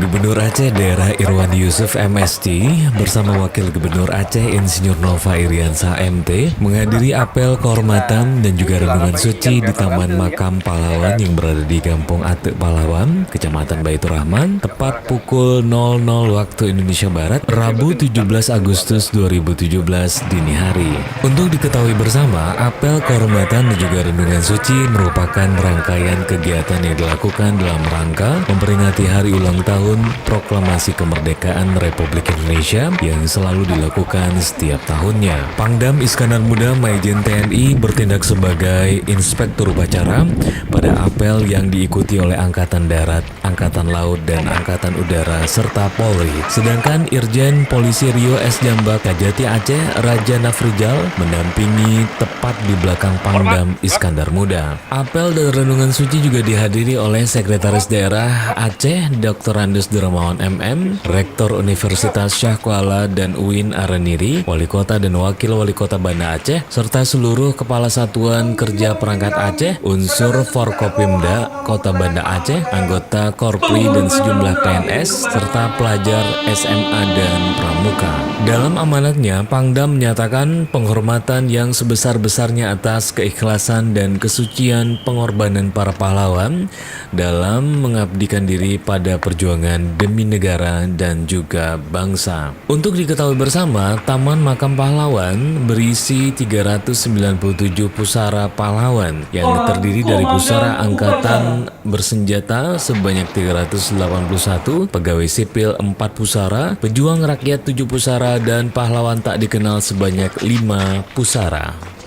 Gubernur Aceh Daerah Irwan Yusuf MST bersama Wakil Gubernur Aceh Insinyur Nova Iriansa MT menghadiri apel kehormatan dan juga renungan suci di Taman Makam Pahlawan yang berada di Kampung Atek Pahlawan, Kecamatan Baitur Rahman, tepat pukul 00 waktu Indonesia Barat, Rabu 17 Agustus 2017 dini hari. Untuk diketahui bersama, apel kehormatan dan juga renungan suci merupakan rangkaian kegiatan yang dilakukan dalam rangka memperingati hari ulang tahun Proklamasi Kemerdekaan Republik Indonesia yang selalu dilakukan setiap tahunnya. Pangdam Iskandar Muda Maijen TNI bertindak sebagai inspektur upacara pada apel yang diikuti oleh Angkatan Darat, Angkatan Laut, dan Angkatan Udara serta Polri. Sedangkan Irjen Polisi Rio S. Jambak Kajati Aceh Raja Nafrijal mendampingi tepat di belakang Pangdam Iskandar Muda. Apel dan renungan suci juga dihadiri oleh Sekretaris Daerah Aceh Dr. Andes Dermawan MM, Rektor Universitas Syah Kuala dan UIN Araniri, Wali Kota dan Wakil Wali Kota Banda Aceh, serta seluruh Kepala Satuan Kerja Perangkat Aceh, unsur Forkopimda Kota Banda Aceh, anggota Korpri dan sejumlah PNS, serta pelajar SMA dan Pramuka. Dalam amanatnya, Pangdam menyatakan penghormatan yang sebesar-besarnya atas keikhlasan dan kesucian pengorbanan para pahlawan dalam mengabdikan diri pada perjuangan demi negara dan juga bangsa. Untuk diketahui bersama, Taman Makam Pahlawan berisi 397 pusara pahlawan yang terdiri dari pusara angkatan bersenjata sebanyak 381, pegawai sipil 4 pusara, pejuang rakyat 7 pusara, dan pahlawan tak dikenal sebanyak 5 pusara.